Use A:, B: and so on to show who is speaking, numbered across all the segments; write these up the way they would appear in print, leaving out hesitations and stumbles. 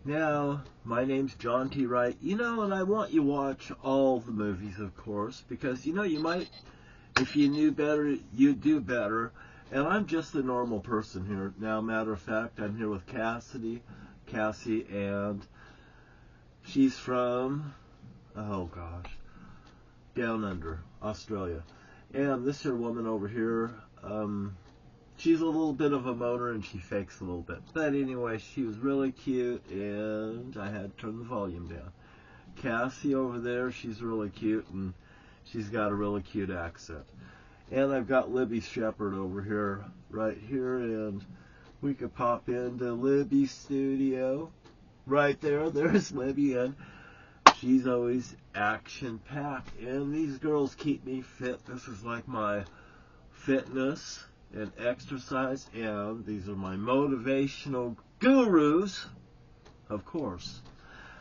A: Now, my name's John T. Wright. And I want you to watch all the movies, of course, because, you might, if you knew better, you'd do better. And I'm just a normal person here. Now, matter of fact, I'm here with Cassie, and she's from, oh gosh, down under, Australia. And this here woman over here, she's a little bit of a moaner and she fakes a little bit. But anyway, she was really cute and I had to turn the volume down. Cassie over there, she's really cute and she's got a really cute accent. And I've got Libby Shepherd over here, right here, and we could pop into Libby's studio. Right there, there's Libby, and she's always action-packed. And these girls keep me fit. This is like my fitness and exercise, and these are my motivational gurus, of course.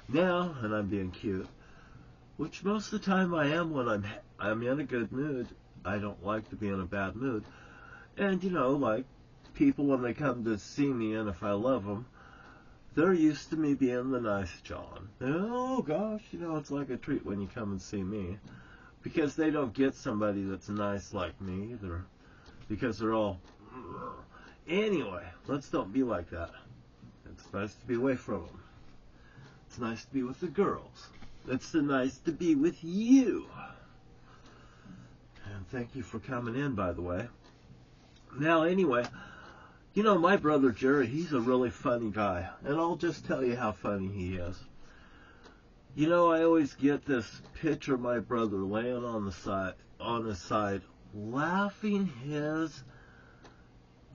A: Now, and I'm being cute, which most of the time I am when I'm in a good mood. I don't like to be in a bad mood. And like people when they come to see me, and if I love them, they're used to me being the nice John. Oh gosh, it's like a treat when you come and see me, because they don't get somebody that's nice like me either. Because they're all, anyway, let's don't be like that. It's nice to be away from them. It's nice to be with the girls. It's nice to be with you. And thank you for coming in, by the way. Now, anyway, my brother Jerry, he's a really funny guy. And I'll just tell you how funny he is. I always get this picture of my brother laying on his side, laughing his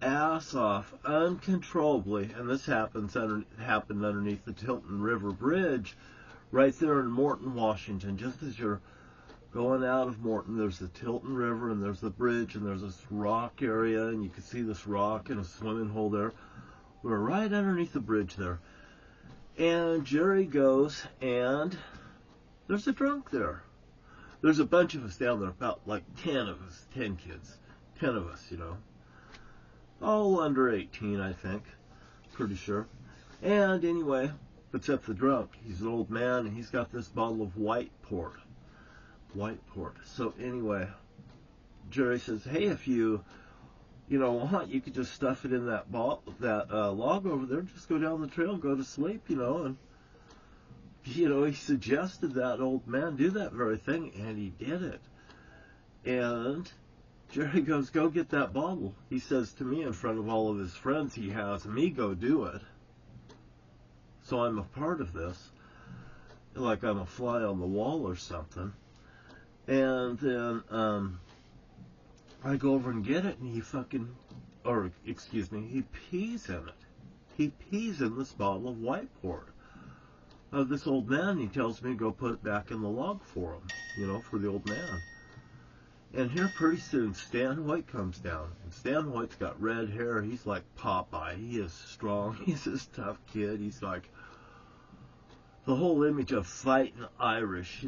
A: ass off uncontrollably, and this happened underneath the Tilton River Bridge right there in Morton, Washington. Just as you're going out of Morton, there's the Tilton River, and there's the bridge, and there's this rock area, and you can see this rock and a swimming hole there. We're right underneath the bridge there. And Jerry goes, and there's a drunk there. There's a bunch of us down there, about like 10 of us, 10 kids, 10 of us, all under 18, I think, pretty sure. And anyway, except the drunk, he's an old man, and he's got this bottle of white port. So anyway, Jerry says, hey, if you want, you could just stuff it in that log over there, just go down the trail, go to sleep, and he suggested that old man do that very thing, and he did it. And Jerry goes, go get that bottle. He says to me in front of all of his friends, he has me go do it. So I'm a part of this, like I'm a fly on the wall or something. And then I go over and get it, and he pees in it. He pees in this bottle of white port. This old man, he tells me to go put it back in the log for him, for the old man. And here pretty soon Stan Hoyt comes down. And Stan Hoyt's got red hair. He's like Popeye. He is strong. He's this tough kid. He's like the whole image of fighting Irish,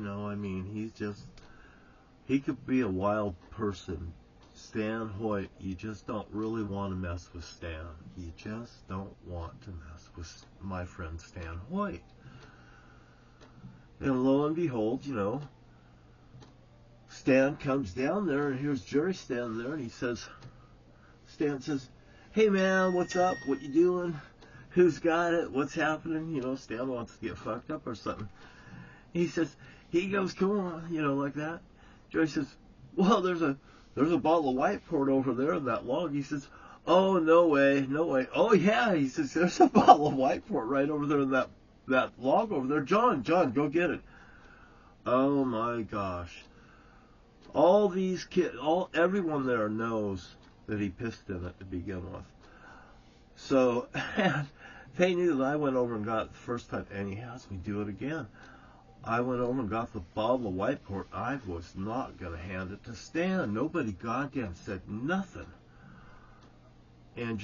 A: he could be a wild person. Stan Hoyt, you just don't really want to mess with Stan. You just don't want to mess with my friend Stan Hoyt. And lo and behold, Stan comes down there, and here's Jerry standing there, and Stan says, hey man, what's up? What you doing? Who's got it? What's happening? Stan wants to get fucked up or something. He goes, come on, like that. Jerry says, well, there's a bottle of white port over there in that log. He says, oh, no way. Oh yeah, he says, there's a bottle of white port right over there in that log over there. John, go get it. Oh my gosh. All these kids, everyone there knows that he pissed in it to begin with. So, they knew that I went over and got it the first time, and he has me do it again. I went over and got the bottle of white port. I was not going to hand it to Stan. Nobody goddamn said nothing. And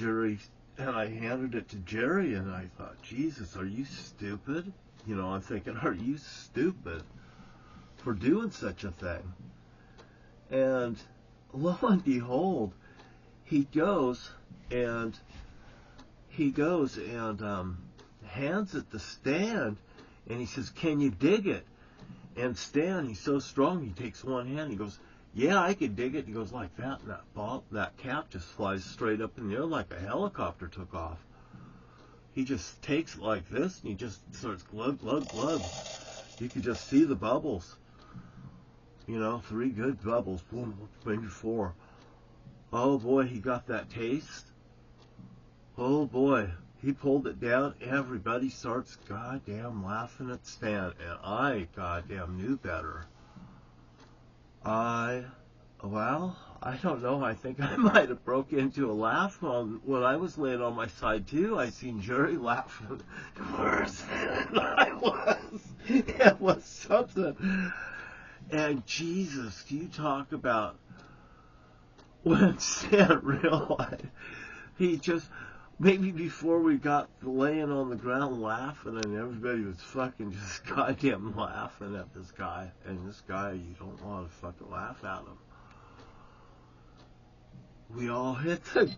A: I handed it to Jerry, and I thought, Jesus, are you stupid? I'm thinking, are you stupid for doing such a thing? And lo and behold, he goes and hands it to Stan, and he says, "Can you dig it?" And Stan, he's so strong, he takes one hand, he goes, "Yeah, I can dig it." He goes like that, and that cap just flies straight up in the air like a helicopter took off. He just takes it like this, and he just starts glug, glug, glug. You could just see the bubbles. 3 good bubbles, boom, maybe 4. Oh boy, he got that taste. Oh boy, he pulled it down. Everybody starts goddamn laughing at Stan, and I goddamn knew better. I don't know. I think I might have broke into a laugh when I was laying on my side too. I seen Jerry laughing worse than I was. It was something. And Jesus, do you talk about when Stan realized he just, maybe before we got laying on the ground laughing, and everybody was fucking just goddamn laughing at this guy. And this guy, you don't want to fucking laugh at him. We all hit the...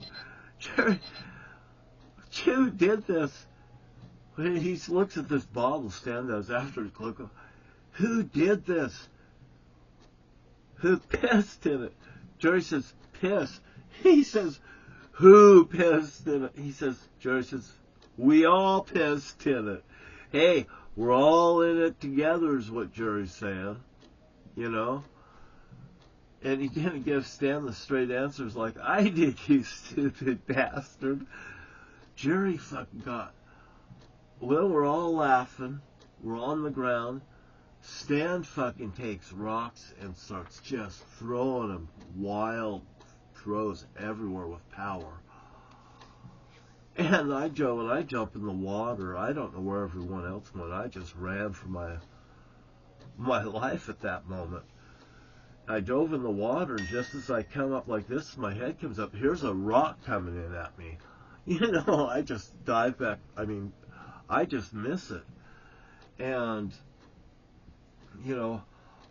A: Chew did this. When he looks at this bottle, Stan does after the click. Who did this? Who pissed in it? Jerry says, piss. He says, who pissed in it? Jerry says, we all pissed in it. Hey, we're all in it together is what Jerry's saying. And he didn't give Stan the straight answers like I did, you stupid bastard. Jerry fucking got... Well, we're all laughing. We're on the ground. Stan fucking takes rocks and starts just throwing them wild throws everywhere with power. And I jump in the water. I don't know where everyone else went. I just ran for my life at that moment. I dove in the water, and just as I come up like this, my head comes up. Here's a rock coming in at me. I just dive back. I just miss it. And,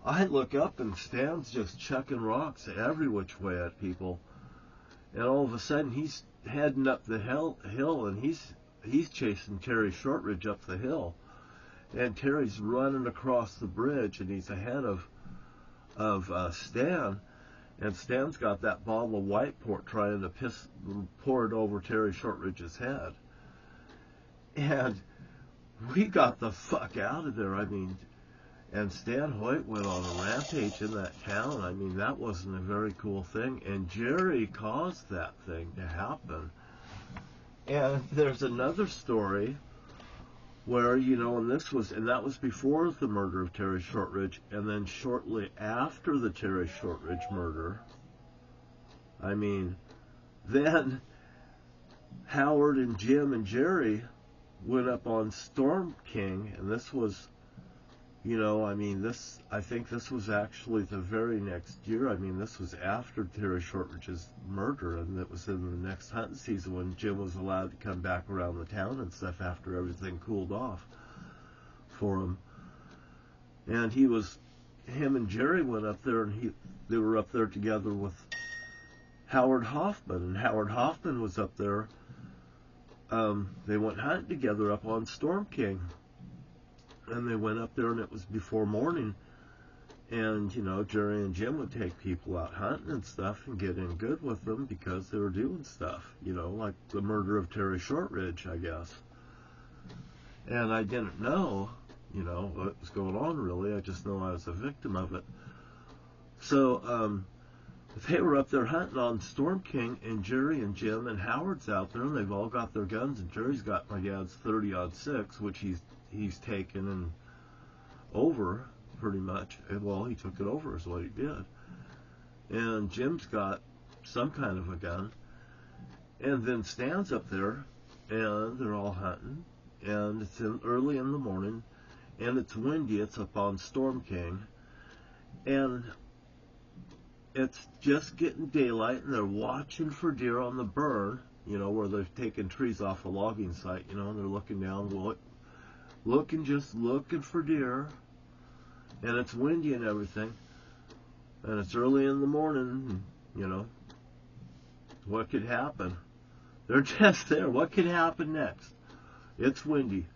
A: I look up, and Stan's just chucking rocks every which way at people. And all of a sudden, he's heading up the hill, and he's chasing Terry Shortridge up the hill. And Terry's running across the bridge, and he's ahead of Stan, and Stan's got that bottle of white port trying to pour it over Terry Shortridge's head. And we got the fuck out of there. And Stan Hoyt went on a rampage in that town. That wasn't a very cool thing. And Jerry caused that thing to happen. And there's another story where, and that was before the murder of Terry Shortridge, and then shortly after the Terry Shortridge murder, then Howard and Jim and Jerry went up on Storm King, and this was, I think this was actually the very next year. This was after Terry Shortridge's murder, and it was in the next hunting season when Jim was allowed to come back around the town and stuff after everything cooled off for him. And him and Jerry went up there, and they were up there together with Howard Hoffman, and Howard Hoffman was up there. They went hunting together up on Storm King. And they went up there, and it was before morning. And, Jerry and Jim would take people out hunting and stuff and get in good with them because they were doing stuff, like the murder of Terry Shortridge, I guess. And I didn't know, what was going on, really. I just know I was a victim of it. So, they were up there hunting on Storm King, and Jerry and Jim and Howard's out there, and they've all got their guns, and Jerry's got my dad's 30-06, which he's taken and over pretty much. Well, he took it over is what he did. And Jim's got some kind of a gun. And then Stan's up there, and they're all hunting, and it's early in the morning, and it's windy. It's up on Storm King, and it's just getting daylight, and they're watching for deer on the burn, where they've taken trees off a logging site, and they're looking down, looking for deer, and it's windy and everything, and it's early in the morning, what could happen? They're just there. What could happen next? It's windy.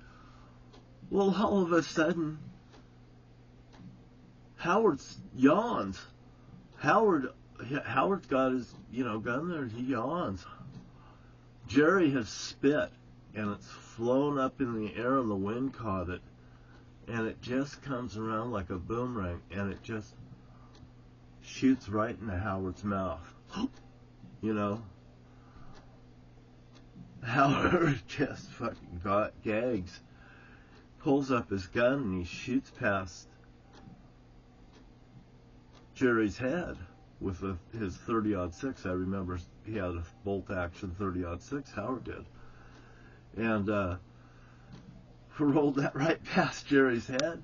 A: Well, all of a sudden, Howard yawns. Howard's got his, gun there, and he yawns. Jerry has spit, and it's flown up in the air, and the wind caught it, and it just comes around like a boomerang, and it just shoots right into Howard's mouth. Howard just fucking gags, pulls up his gun, and he shoots past Jerry's head with his 30-06. I remember he had a bolt-action 30-06, Howard did. And rolled that right past Jerry's head.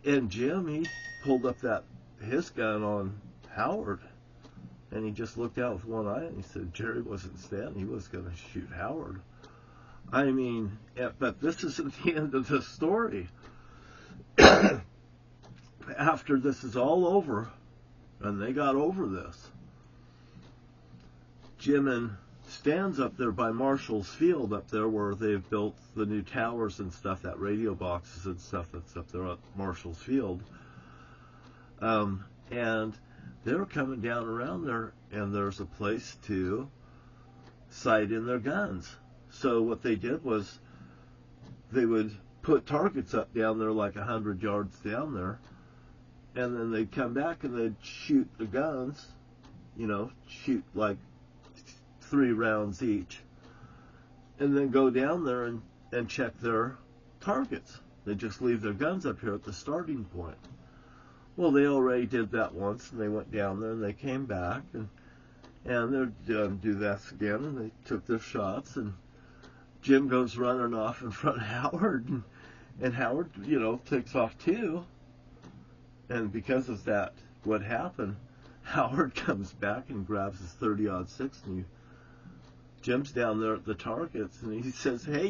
A: And Jim, he pulled up his gun on Howard, and he just looked out with one eye, and he said Jerry wasn't standing. He was going to shoot Howard. I mean, but this isn't the end of the story. After this is all over, and they got over this, Jim and Stan's up there by Marshall's Field, up there where they've built the new towers and stuff, that radio boxes and stuff that's up there at Marshall's Field. And they were coming down around there, and there's a place to sight in their guns. So what they did was they would put targets up down there like 100 yards down there, and then they'd come back and they'd shoot the guns, shoot like 3 rounds each, and then go down there and check their targets. They just leave their guns up here at the starting point. Well, they already did that once, and they went down there, and they came back, and they'd do that again, and they took their shots, and Jim goes running off in front of Howard, and Howard, takes off too. And because of that, what happened, Howard comes back and grabs his 30-06, and Jim's down there at the targets, and he says, "Hey,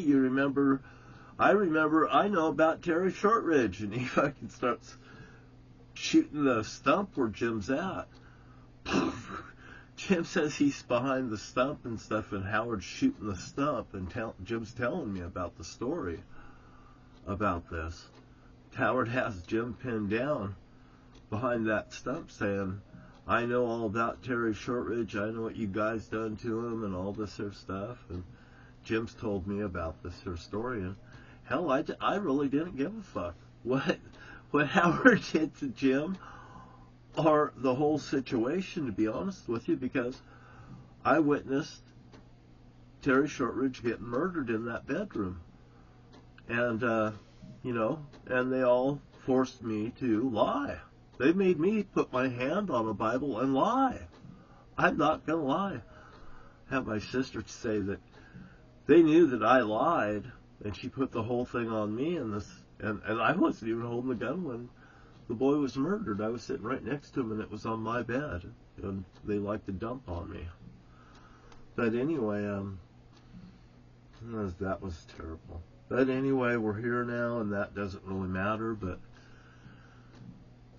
A: I know about Terry Shortridge," and he fucking starts shooting the stump where Jim's at. Jim says he's behind the stump and stuff, and Howard's shooting the stump, and Jim's telling me about the story about this. Howard has Jim pinned down behind that stump saying, "I know all about Terry Shortridge, I know what you guys done to him," and all this here stuff. And Jim's told me about this here story, and hell, I really didn't give a fuck what Howard did to Jim, or the whole situation, to be honest with you, because I witnessed Terry Shortridge getting murdered in that bedroom. And, and they all forced me to lie. They made me put my hand on a Bible and lie. I'm not going to lie. I have my sister say that they knew that I lied, and she put the whole thing on me, and I wasn't even holding the gun when the boy was murdered. I was sitting right next to him, and it was on my bed, and they liked to dump on me. But anyway, that was terrible. But anyway, we're here now, and that doesn't really matter, but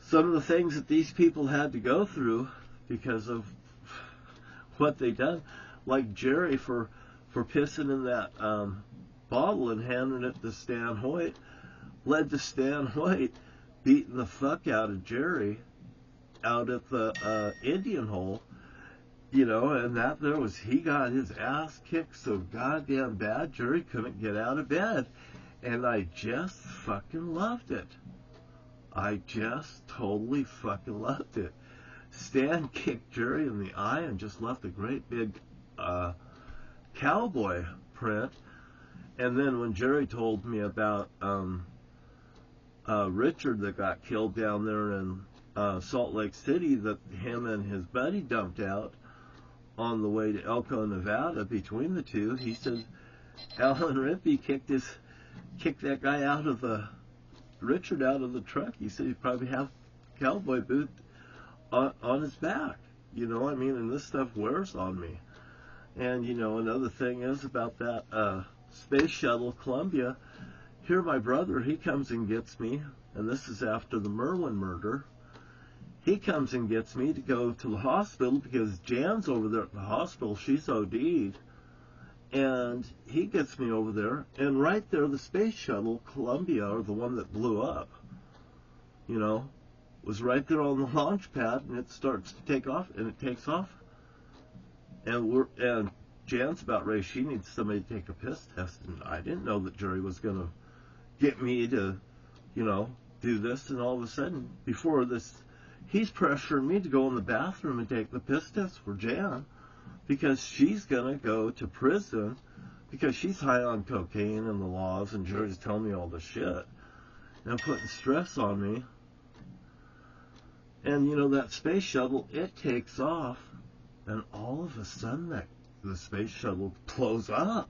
A: some of the things that these people had to go through because of what they done, like Jerry for pissing in that bottle and handing it to Stan Hoyt, led to Stan Hoyt beating the fuck out of Jerry out at the Indian hole, and he got his ass kicked so goddamn bad Jerry couldn't get out of bed, and I just fucking loved it. I just totally fucking loved it. Stan kicked Jerry in the eye and just left a great big cowboy print. And then when Jerry told me about Richard that got killed down there in Salt Lake City, that him and his buddy dumped out on the way to Elko, Nevada, between the two, he said Alan Rippey kicked that guy Richard out of the truck. He said he'd probably have a cowboy boot on his back. And this stuff wears on me. And, another thing is about that space shuttle, Columbia. Here, my brother, he comes and gets me, and this is after the Merlin murder. He comes and gets me to go to the hospital because Jan's over there at the hospital. She's OD'd. And he gets me over there, and right there, the space shuttle, Columbia, or the one that blew up, was right there on the launch pad, and it starts to take off, and it takes off. And Jan's about ready. She needs somebody to take a piss test, and I didn't know that Jerry was going to get me to, do this, and all of a sudden, before this, he's pressuring me to go in the bathroom and take the piss test for Jan, because she's going to go to prison because she's high on cocaine and the laws, and Jerry's telling me all this shit and putting stress on me. And, that space shuttle, it takes off, and all of a sudden the space shuttle blows up.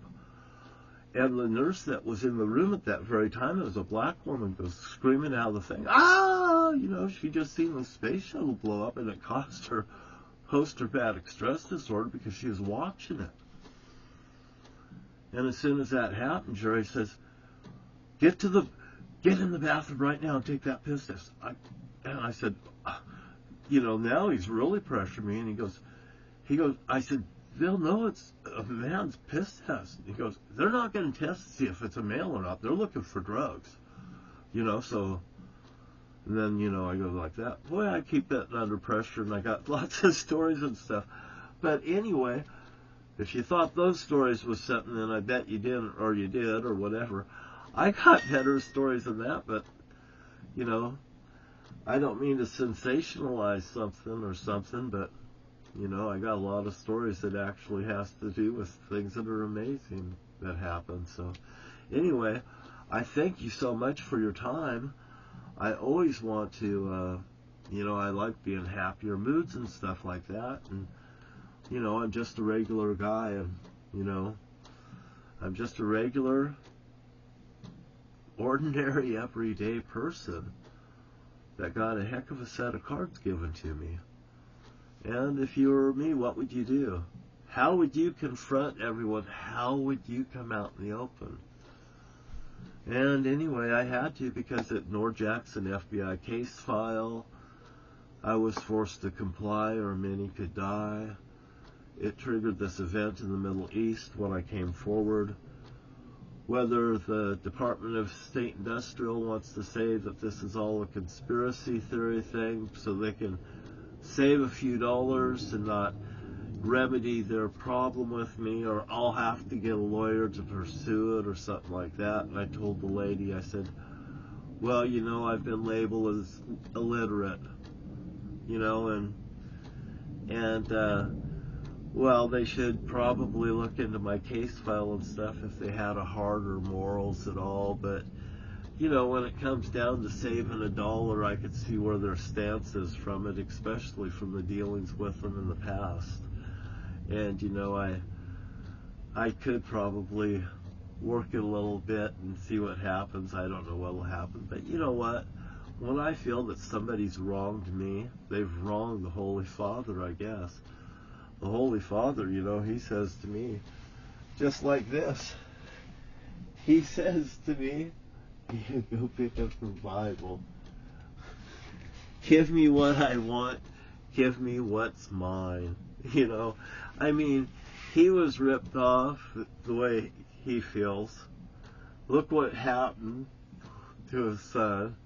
A: And the nurse that was in the room at that very time, it was a black woman, goes screaming out of the thing, "Ah!" She just seen the space shuttle blow up, and it caused her post-traumatic stress disorder because she was watching it. And as soon as that happened, Jerry says, get in the bathroom right now and take that piss test. And I said, now he's really pressuring me. And he goes, I said, they'll know it's a man's piss test. He goes, they're not going to test to see if it's a male or not. They're looking for drugs. So, and then, I go like that. Boy, I keep that under pressure, and I got lots of stories and stuff. But anyway, if you thought those stories was something, then I bet you didn't, or you did, or whatever. I got better stories than that, but, I don't mean to sensationalize something, but, I got a lot of stories that actually has to do with things that are amazing that happen. So, anyway, I thank you so much for your time. I always want to, I like being happier moods and stuff like that. And, I'm just a regular guy, and, I'm just a regular, ordinary, everyday person that got a heck of a set of cards given to me. And if you were me, what would you do? How would you confront everyone? How would you come out in the open? And anyway, I had to, because at North Jackson FBI case file, I was forced to comply or many could die. It triggered this event in the Middle East when I came forward. Whether the Department of State Industrial wants to say that this is all a conspiracy theory thing so they can save a few dollars and not remedy their problem with me, or I'll have to get a lawyer to pursue it or something like that. And I told the lady, I said, well, I've been labeled as illiterate, well, they should probably look into my case file and stuff if they had a heart or morals at all. But, when it comes down to saving a dollar, I could see where their stance is from it, especially from the dealings with them in the past. And, I could probably work it a little bit and see what happens. I don't know what will happen. But you know what? When I feel that somebody's wronged me, they've wronged the Holy Father, I guess. The Holy Father, he says to me, just like this. He says to me, go pick up the Bible. Give me what I want. Give me what's mine. He was ripped off the way he feels. Look what happened to his son.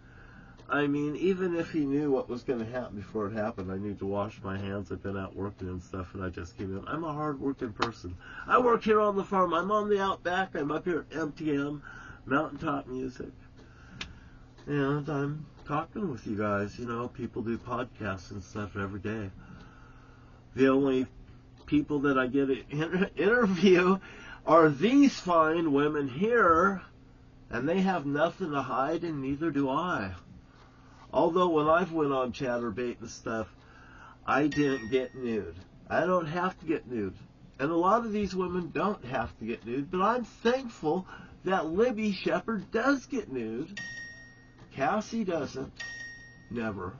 A: Even if he knew what was going to happen before it happened, I need to wash my hands. I've been out working and stuff, and I just came in. I'm a hard-working person. I work here on the farm. I'm on the Outback. I'm up here at MTM, Mountaintop Music. And I'm talking with you guys. People do podcasts and stuff every day. The only people that I get to interview are these fine women here, and they have nothing to hide, and neither do I. Although when I've went on Chatterbait and stuff, I didn't get nude. I don't have to get nude. And a lot of these women don't have to get nude, but I'm thankful that Libby Shepherd does get nude. Cassie doesn't. Never.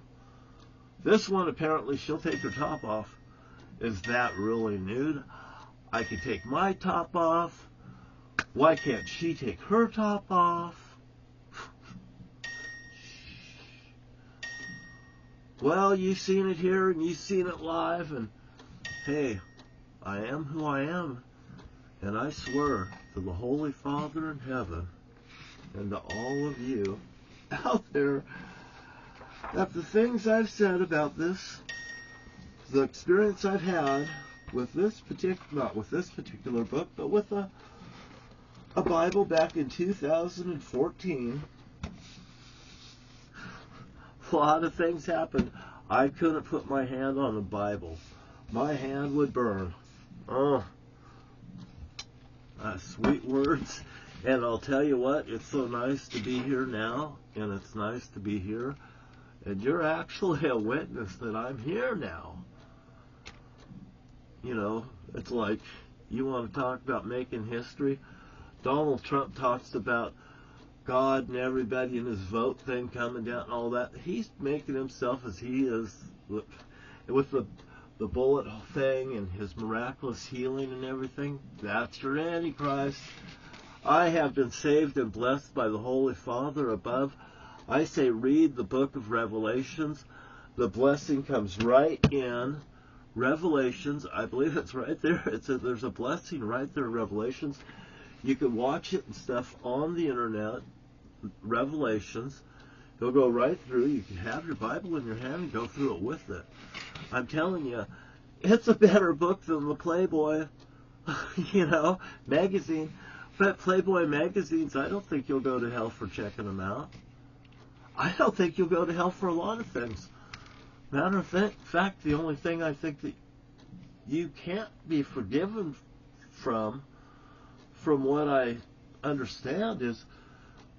A: This one, apparently, she'll take her top off. Is that really nude? I can take my top off. Why can't she take her top off? Well, you've seen it here and you've seen it live, and hey, I am who I am. And I swear to the Holy Father in heaven and to all of you out there that the things I've said about this, the experience I've had with this not with this particular book, but with a Bible back in 2014, a lot of things happened. I couldn't put my hand on a Bible. My hand would burn. Oh, sweet words. And I'll tell you what, it's so nice to be here now, and it's nice to be here. And you're actually a witness that I'm here now. You know, it's like, you want to talk about making history? Donald Trump talks about God and everybody and his vote thing coming down and all that. He's making himself as he is with the bullet thing and his miraculous healing and everything. That's your Antichrist. I have been saved and blessed by the Holy Father above. I say read the book of Revelations. The blessing comes right in Revelations. I believe it's right there. There's a blessing right there in Revelations. You can watch it and stuff on the internet. Revelations. It'll go right through. You can have your Bible in your hand and go through it with it. I'm telling you, it's a better book than the Playboy, magazine. But Playboy magazines, I don't think you'll go to hell for checking them out. I don't think you'll go to hell for a lot of things. Matter of fact, the only thing I think that you can't be forgiven from what I understand, is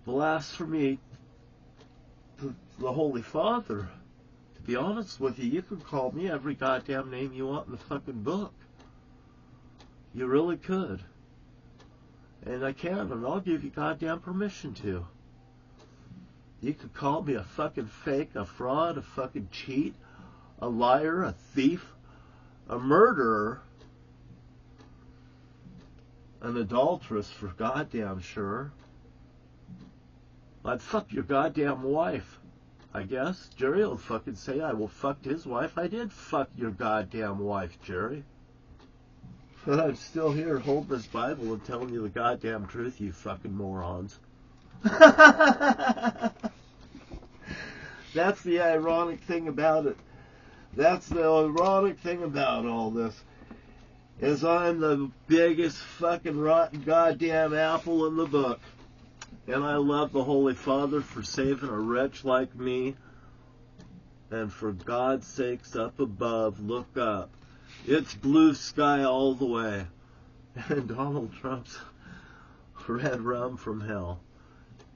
A: blasphemy to the Holy Father. To be honest with you, you can call me every goddamn name you want in the fucking book. You really could. And I can, and I'll give you goddamn permission to. You could call me a fucking fake, a fraud, a fucking cheat, a liar, a thief, a murderer, an adulteress for goddamn sure. I'd fuck your goddamn wife, I guess. Jerry will fucking say I will fuck his wife. I did fuck your goddamn wife, Jerry. But I'm still here holding this Bible and telling you the goddamn truth, you fucking morons. That's the ironic thing about it. That's the ironic thing about all this. Is I'm the biggest fucking rotten goddamn apple in the book. And I love the Holy Father for saving a wretch like me. And for God's sakes, up above, look up. It's blue sky all the way. And Donald Trump's red rum from hell.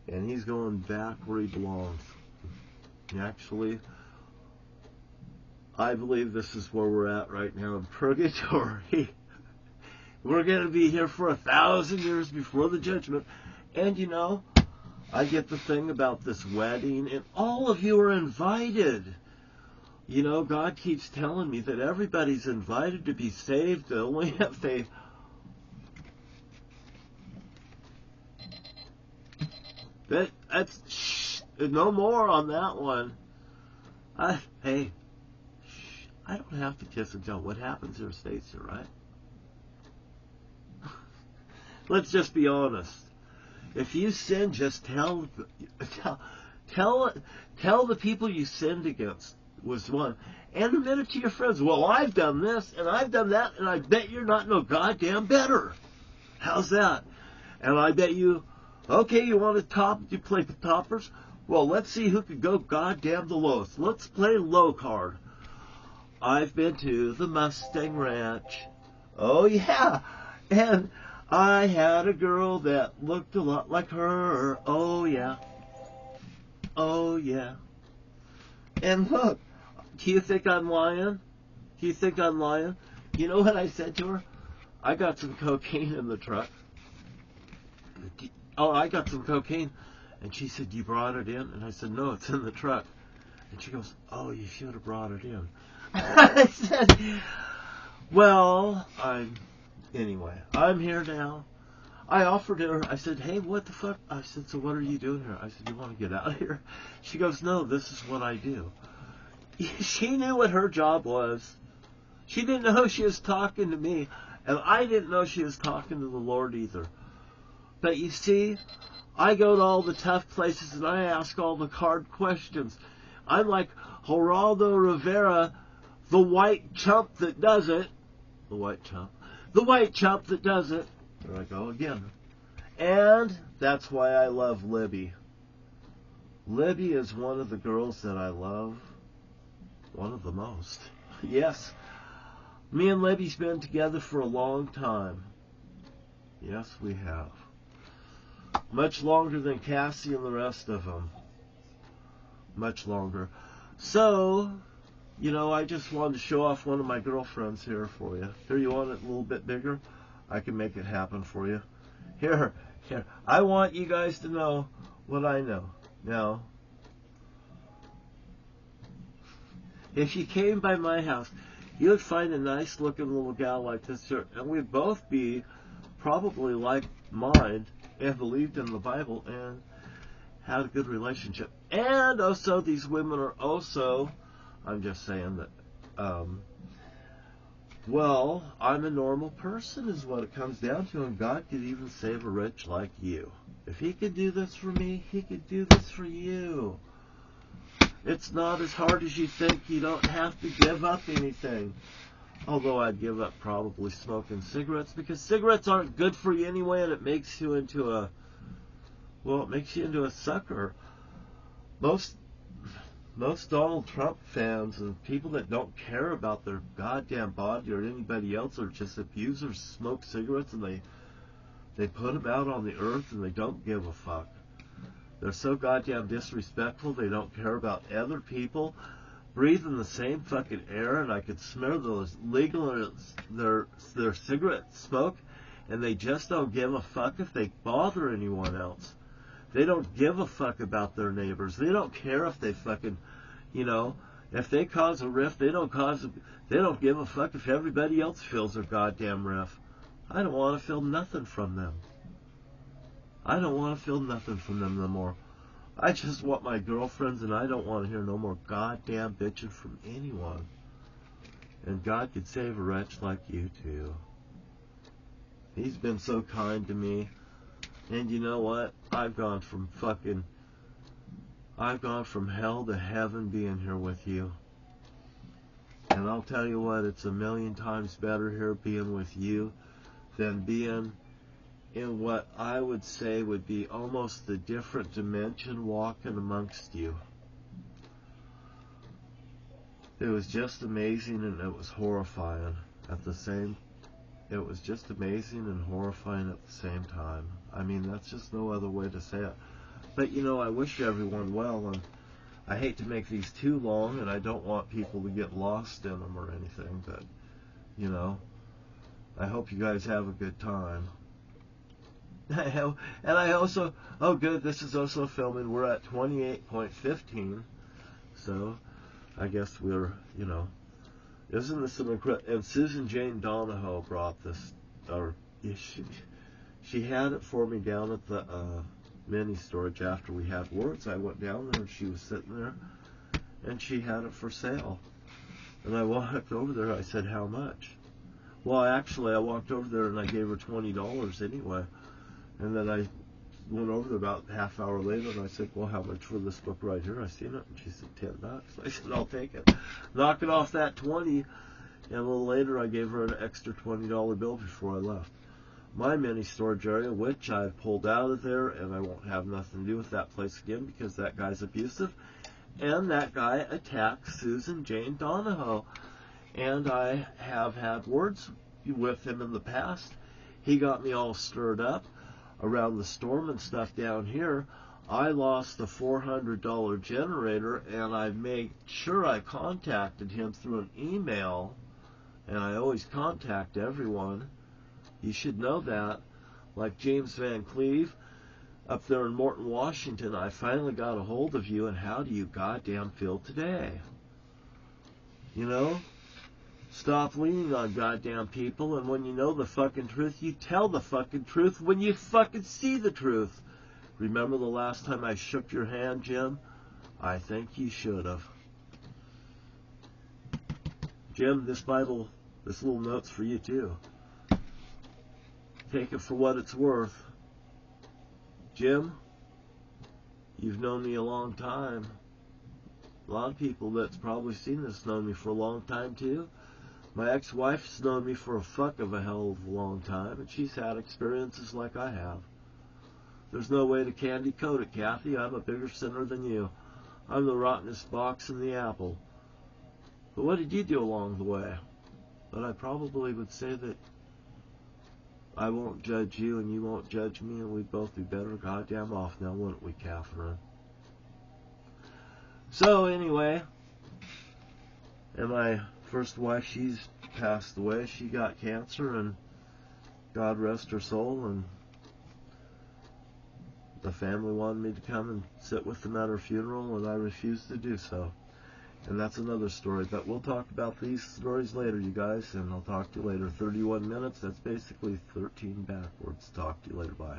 A: And he's going back where he belongs. Actually, I believe this is where we're at right now in purgatory. We're going to be here for 1,000 years before the judgment. And I get the thing about this wedding, and all of you are invited. God keeps telling me that everybody's invited to be saved, only if they... That's... no more on that one. Hey, I don't have to kiss and tell. What happens here stays here, right? Let's just be honest. If you sin, just tell the people you sinned against was one. And admit it to your friends. Well, I've done this, and I've done that, and I bet you're not no goddamn better. How's that? And I bet you, okay, you want to top, you play the toppers? Well, let's see who can go goddamn the lowest. Let's play low card. I've been to the Mustang Ranch. Oh, yeah. And I had a girl that looked a lot like her. Oh, yeah. Oh, yeah. And look, do you think I'm lying? Do you think I'm lying? You know what I said to her? I got some cocaine in the truck. Oh, I got some cocaine. And she said, you brought it in? And I said, no, it's in the truck. And she goes, oh, you should have brought it in. I said, well, anyway, I'm here now. I offered her, I said, hey, what the fuck? I said, so what are you doing here? I said, you want to get out of here? She goes, no, this is what I do. She knew what her job was. She didn't know she was talking to me. And I didn't know she was talking to the Lord either. But you see, I go to all the tough places and I ask all the hard questions. I'm like Geraldo Rivera, the white chump that does it. The white chump. The white chump that does it. There I go again. And that's why I love Libby. Libby is one of the girls that I love. One of the most. Yes. Me and Libby's been together for a long time. Yes, we have. Much longer than Cassie and the rest of them. Much longer. So, you know, I just wanted to show off one of my girlfriends here for you. Here, you want it a little bit bigger? I can make it happen for you. Here. I want you guys to know what I know. Now, if you came by my house, you would find a nice looking little gal like this here, and we'd both be probably like-minded and believed in the Bible and had a good relationship. And also, these women are also, I'm just saying that, well, I'm a normal person is what it comes down to, and God could even save a wretch like you. If He could do this for me, He could do this for you. It's not as hard as you think. You don't have to give up anything. Although I'd give up probably smoking cigarettes, because cigarettes aren't good for you anyway, and it makes you into a, well, it makes you into a sucker. Most Donald Trump fans and people that don't care about their goddamn body or anybody else are just abusers, smoke cigarettes, and they put them out on the earth and they don't give a fuck. They're so goddamn disrespectful, they don't care about other people breathing the same fucking air, and I could smell those legal their cigarette smoke, and they just don't give a fuck if they bother anyone else. They don't give a fuck about their neighbors. They don't care if they fucking, you know, if they cause a rift, they don't give a fuck if everybody else feels their goddamn rift. I don't want to feel nothing from them. I don't want to feel nothing from them no more. I just want my girlfriends, and I don't want to hear no more goddamn bitching from anyone. And God could save a wretch like you too. He's been so kind to me. And you know what? I've gone from hell to heaven being here with you. And I'll tell you what, it's a million times better here being with you than being in what I would say would be almost a different dimension walking amongst you. It was just amazing, and it was horrifying at the same. It was just amazing and horrifying at the same time. I mean, that's just no other way to say it. But you know, I wish everyone well, and I hate to make these too long, and I don't want people to get lost in them or anything, but you know, I hope you guys have a good time. And I also, oh good, this is also filming. We're at 28.15, so I guess we're, you know, isn't this an incredible? And Susan Jane Donahoe brought this, or she had it for me down at the mini storage after we had words. I went down there and she was sitting there, and she had it for sale. And I walked over there. I said, "How much?" Well, actually, I walked over there and I gave her $20 anyway. And then I went over there about a half hour later and I said, "Well, how much for this book right here?" I seen it, and she said $10. I said, "I'll take it." Knock it off that 20, and a little later I gave her an extra $20 bill before I left. My mini storage area, which I pulled out of there, and I won't have nothing to do with that place again because that guy's abusive, and that guy attacked Susan Jane Donahoe. And I have had words with him in the past. He got me all stirred up around the storm and stuff down here. I lost the $400 generator, and I made sure I contacted him through an email, and I always contact everyone. You should know that. Like James Van Cleve up there in Morton, Washington, I finally got a hold of you, and how do you goddamn feel today? You know? Stop leaning on goddamn people, and when you know the fucking truth, you tell the fucking truth when you fucking see the truth. Remember the last time I shook your hand, Jim? I think you should have. Jim, this Bible, this little note's for you too. take it for what it's worth. Jim, you've known me a long time. A lot of people that's probably seen this know me for a long time too. My ex-wife's known me for a fuck of a hell of a long time, and she's had experiences like I have. There's no way to candy coat it, Kathy. I'm a bigger sinner than you. I'm the rottenest box in the apple. But what did you do along the way? But I probably would say that I won't judge you and you won't judge me, and we'd both be better goddamn off now, wouldn't we, Catherine? So anyway, and my first wife, she's passed away. She got cancer, and God rest her soul, and the family wanted me to come and sit with them at her funeral, and I refused to do so. And that's another story, but we'll talk about these stories later, you guys, and I'll talk to you later. 31 minutes, that's basically 13 backwards. Talk to you later, bye.